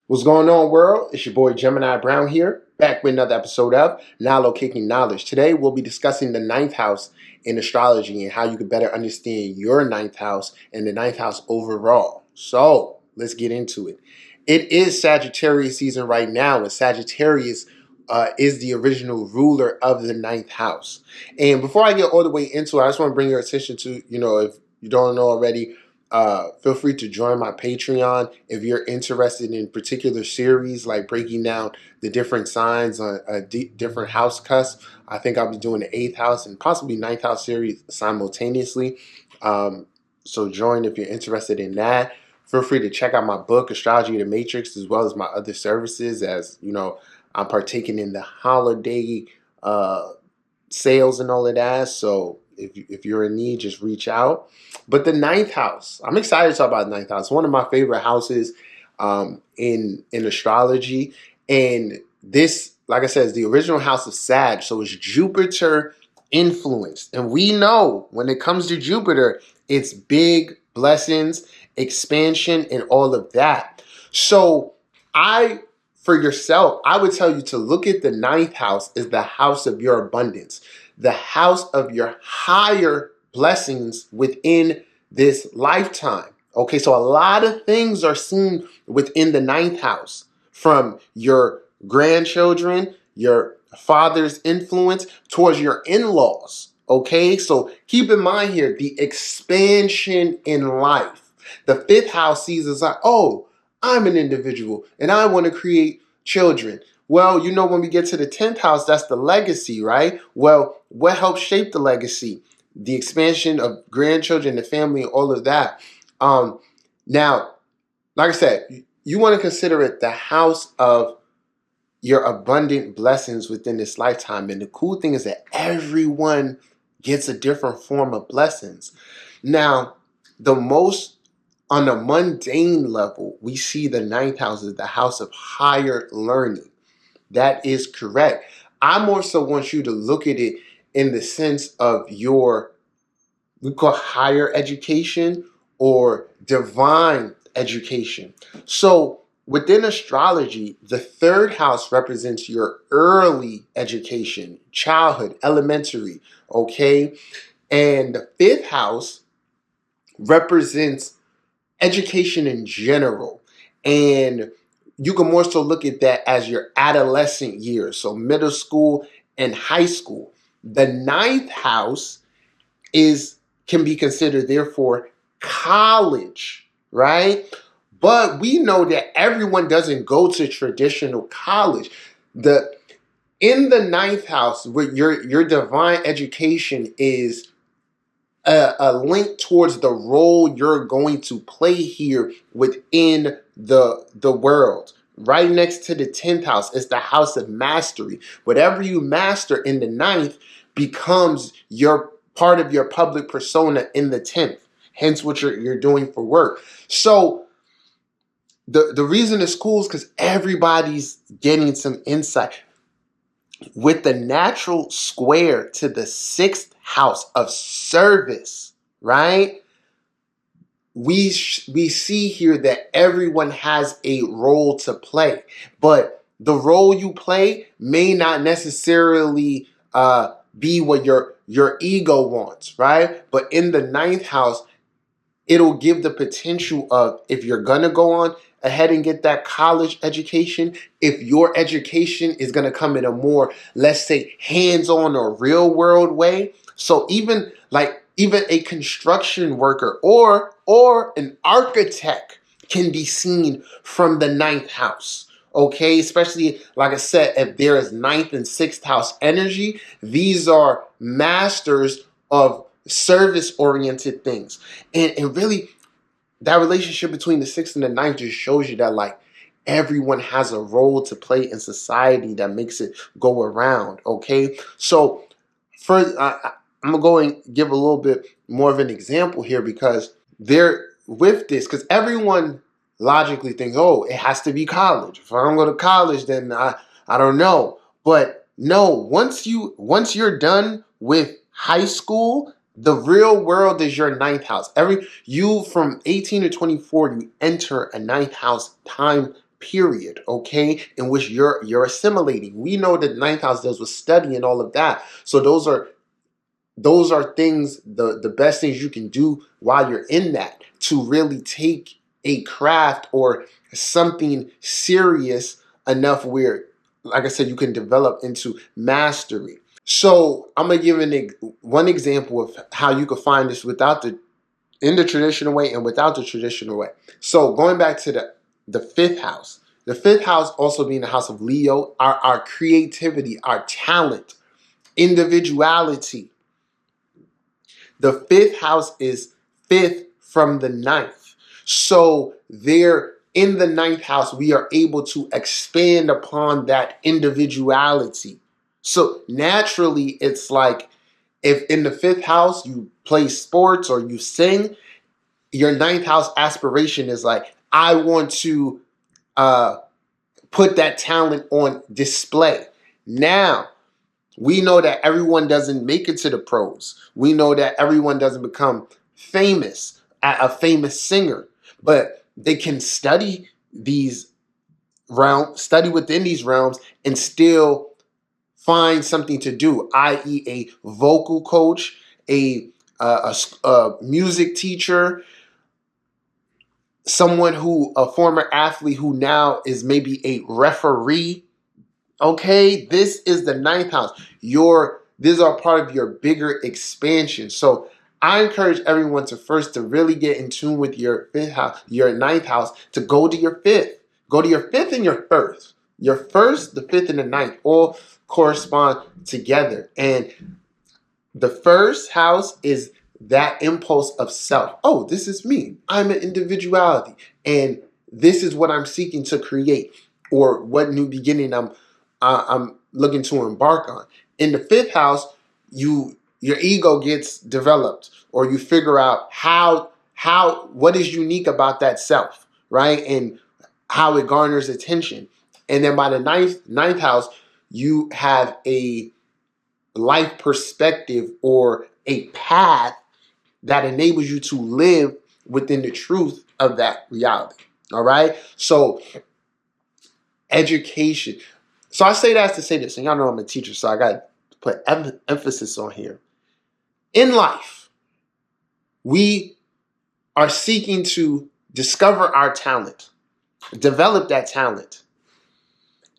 What's going on, world? It's your boy Gemini Brown here, back with another episode of Kicking Knowledge. Today, we'll be discussing the ninth house in astrology and how you can better understand your ninth house and the ninth house overall. So, let's get into it. It is Sagittarius season right now, and Sagittarius is the original ruler of the ninth house. And before I get all the way into it, I just want to bring your attention to, if you don't know already, feel free to join my Patreon if you're interested in particular series like breaking down the different signs on different house cusps. I think I'll be doing the 8th house and possibly 9th house series simultaneously. So join if you're interested in that. Feel free to check out my book, Astrology, the Matrix, as well as my other services. As you know, I'm partaking in the holiday sales and all of that. So if you're in need, just reach out. But the ninth house, I'm excited to talk about the ninth house. One of my favorite houses in astrology. And this, like I said, is the original house of Sag. So it's Jupiter influenced. And we know when it comes to Jupiter, it's big blessings, expansion, and all of that. So for yourself, I would tell you to look at the ninth house as the house of your abundance, the house of your higher blessings within this lifetime. Okay, so a lot of things are seen within the ninth house, from your grandchildren, your father's influence, towards your in-laws. Okay, so keep in mind here the expansion in life. The 5th house sees us like, oh, I'm an individual and I want to create children. Well, when we get to the 10th house, that's the legacy, right? Well, what helps shape the legacy? The expansion of grandchildren, the family, and all of that. Now, like I said, you want to consider it the house of your abundant blessings within this lifetime. And the cool thing is that everyone gets a different form of blessings. Now, on a mundane level, we see the ninth house as the house of higher learning. That is correct. I more so want you to look at it in the sense of we call higher education or divine education. So within astrology, the 3rd house represents your early education, childhood, elementary, okay? And the 5th house represents education in general. And you can more so look at that as your adolescent years, so middle school and high school. The 9th house can be considered, therefore, college, right? But we know that everyone doesn't go to traditional college. In the 9th house, where your divine education is a link towards the role you're going to play here within the world. Right next to the 10th house is the house of mastery. Whatever you master in the 9th becomes your part of your public persona in the 10th. Hence what you're doing for work. So the reason it's cool is because everybody's getting some insight. With the natural square to the 6th house of service, right? We see here that everyone has a role to play, but the role you play may not necessarily be what your ego wants, right? But in the 9th house, it'll give the potential of, if you're gonna go on ahead and get that college education, if your education is going to come in a more, let's say, hands-on or real world way. So even a construction worker or an architect can be seen from the 9th house. Okay, especially, like I said, if there is 9th and 6th house energy, these are masters of service-oriented things. And really, that relationship between the 6th and the 9th just shows you that everyone has a role to play in society that makes it go around. Okay, so first I'm gonna go and give a little bit more of an example here, because because everyone logically thinks, oh, it has to be college. If I don't go to college, then I don't know. But no, once you're done with high school, the real world is your 9th house. You from 18 to 24, you enter a 9th house time period, okay, in which you're assimilating. We know that ninth house deals with study and all of that. So those are things, the best things you can do while you're in that, to really take a craft or something serious enough where, like I said, you can develop into mastery. So I'm gonna give one example of how you could find this in the traditional way and without the traditional way. So going back to the fifth house, the fifth house also being the house of Leo, our creativity, our talent, individuality. The fifth house is fifth from the ninth. So there in the ninth house, we are able to expand upon that individuality. So naturally, it's like if in the fifth house you play sports or you sing, your ninth house aspiration is like, I want to put that talent on display. Now, we know that everyone doesn't make it to the pros. We know that everyone doesn't become famous, a famous singer, but they can study within these realms and still find something to do, i.e. a vocal coach, a music teacher, a former athlete who now is maybe a referee. Okay, this is the ninth house. These are part of your bigger expansion. So I encourage everyone to really get in tune with your fifth house, your ninth house, to go to your fifth. Go to your fifth and your first. Your first, the fifth, and the ninth all correspond together. And the first house is that impulse of self. Oh, this is me. I'm an individuality. And this is what I'm seeking to create, or what new beginning I'm looking to embark on. In the fifth house, your ego gets developed, or you figure out what is unique about that self, right? And how it garners attention. And then by the ninth house, you have a life perspective or a path that enables you to live within the truth of that reality. All right. So education. So I say that to say this, and y'all know I'm a teacher, so I got to put emphasis on here. In life, we are seeking to discover our talent, develop that talent,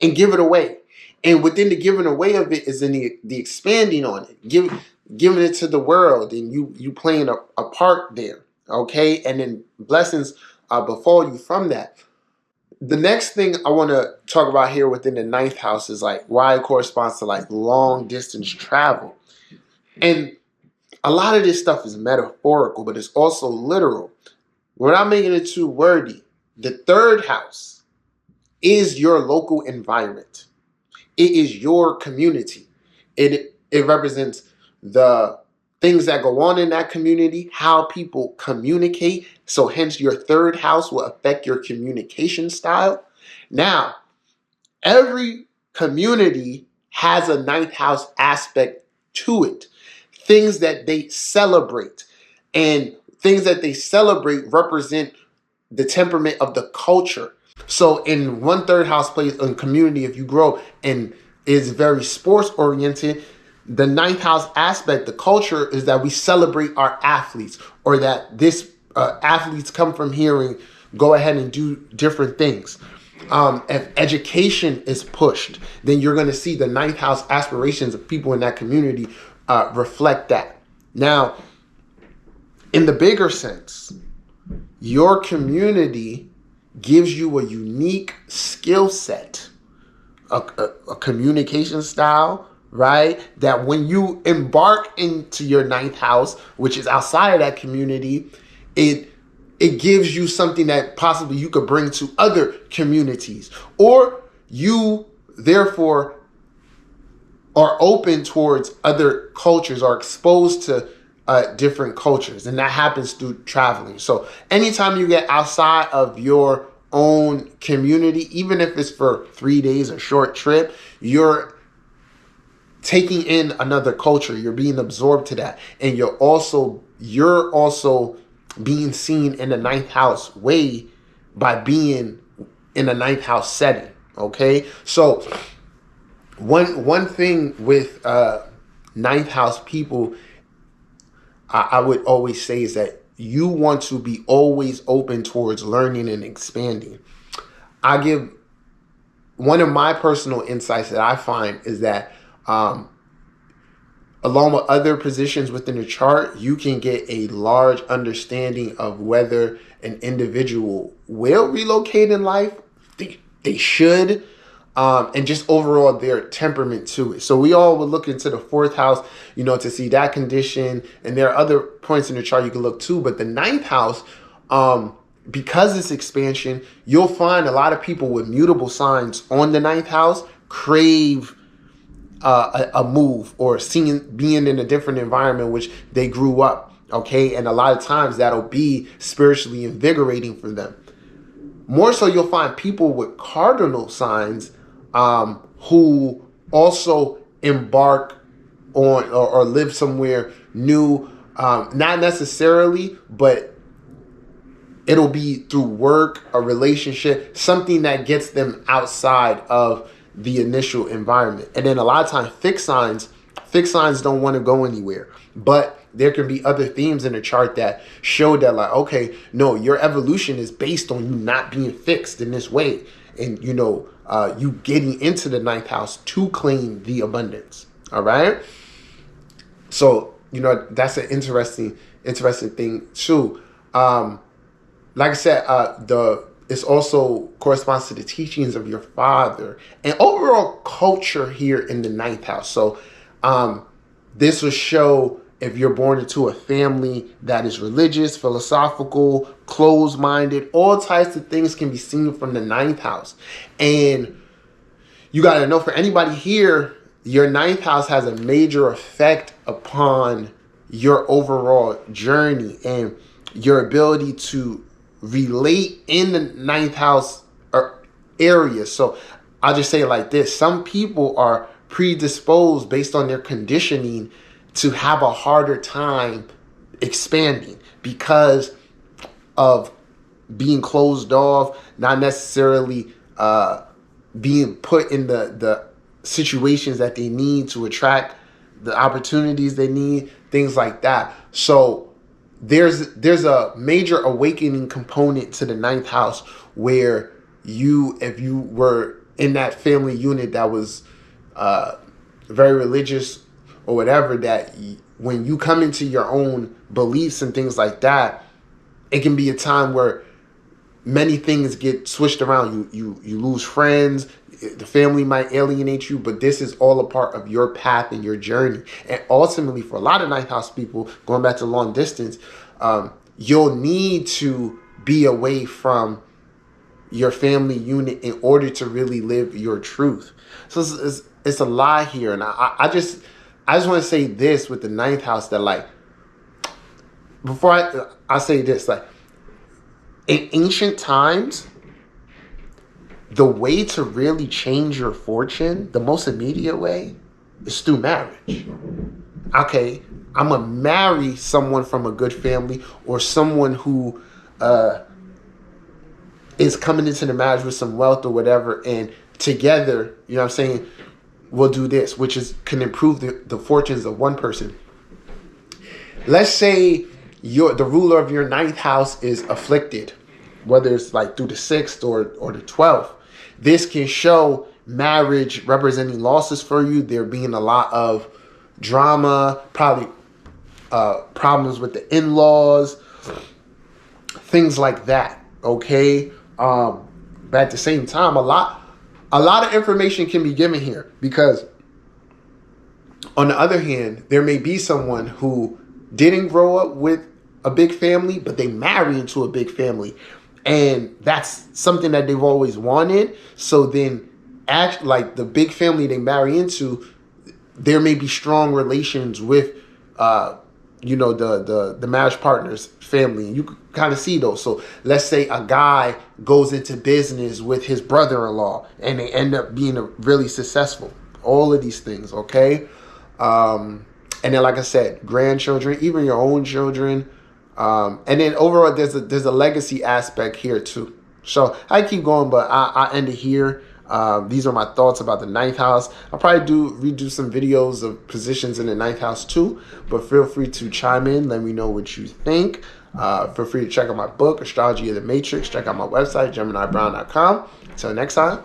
and give it away. And within the giving away of it is in the expanding on it, giving it to the world, and you playing a part there, okay? And then blessings befall you from that. The next thing I want to talk about here within the ninth house is like why it corresponds to like long distance travel. And a lot of this stuff is metaphorical, but it's also literal. Without making it too wordy, the third house is your local environment. It is your community. It represents the things that go on in that community, how people communicate. So hence your third house will affect your communication style. Now, every community has a ninth house aspect to it. Things that they celebrate. And things that they celebrate represent the temperament of the culture. So in one third house place in community, if you grow and is very sports oriented, the ninth house aspect, the culture, is that we celebrate our athletes, or that this athletes come from here and go ahead and do different things. If education is pushed, then you're going to see the ninth house aspirations of people in that community reflect that. Now, in the bigger sense, your community gives you a unique skill set, a communication style, right? That when you embark into your ninth house, which is outside of that community, it gives you something that possibly you could bring to other communities, or you therefore are open towards other cultures, or exposed to different cultures, and that happens through traveling. So anytime you get outside of your own community, even if it's for 3 days, a short trip, you're taking in another culture. You're being absorbed to that, and you're also being seen in the ninth house way by being in a ninth house setting. Okay, so one thing with ninth house people, I would always say, is that you want to be always open towards learning and expanding. I give one of my personal insights that I find is that along with other positions within the chart, you can get a large understanding of whether an individual will relocate in life. They should. And just overall their temperament to it. So we all would look into the fourth house, to see that condition. And there are other points in the chart you can look to. But the ninth house, because it's expansion, you'll find a lot of people with mutable signs on the ninth house crave a move or being in a different environment which they grew up. Okay. And a lot of times that'll be spiritually invigorating for them. More so, you'll find people with cardinal signs who also embark on or live somewhere new, not necessarily, but it'll be through work, a relationship, something that gets them outside of the initial environment. And then a lot of times fixed signs don't want to go anywhere, but there can be other themes in the chart that show that, like, okay, no, your evolution is based on you not being fixed in this way. And, you getting into the ninth house to claim the abundance. All right. So, that's an interesting thing too. Like I said, it's also corresponds to the teachings of your father and overall culture here in the ninth house. So, this will show if you're born into a family that is religious, philosophical, closed-minded. All types of things can be seen from the ninth house. And you got to know, for anybody here, your ninth house has a major effect upon your overall journey and your ability to relate in the ninth house area. So I'll just say it like this. Some people are predisposed based on their conditioning to have a harder time expanding because of being closed off, not necessarily being put in the situations that they need to attract the opportunities they need, things like that. So there's a major awakening component to the ninth house where if you were in that family unit that was very religious or whatever, that when you come into your own beliefs and things like that, it can be a time where many things get switched around. You lose friends, the family might alienate you, but this is all a part of your path and your journey. And ultimately, for a lot of ninth house people, going back to long distance, you'll need to be away from your family unit in order to really live your truth. So it's a lie here. And I just want to say this with the ninth house, that, like, before I say this, like, in ancient times, the way to really change your fortune, the most immediate way, is through marriage. Okay, I'm going to marry someone from a good family, or someone who is coming into the marriage with some wealth or whatever, and together, you know what I'm saying, we'll do this, which can improve the fortunes of one person. Let's say the ruler of your ninth house is afflicted, whether it's like through the 6th or the 12th. This can show marriage representing losses for you. There being a lot of drama, probably problems with the in-laws, things like that. Okay, but at the same time, a lot of information can be given here, because on the other hand, there may be someone who didn't grow up with a big family, but they marry into a big family, and that's something that they've always wanted. So then, like the big family they marry into, there may be strong relations with the marriage partner's family, and you can kind of see those. So let's say a guy goes into business with his brother-in-law and they end up being really successful. All of these things, okay? And then, like I said, grandchildren, even your own children. And then overall, there's a legacy aspect here too. So I keep going, but I end it here. These are my thoughts about the ninth house. I'll probably redo some videos of positions in the ninth house too, but feel free to chime in. Let me know what you think. Feel free to check out my book, Astrology of the Matrix. Check out my website, GeminiBrown.com. Until next time,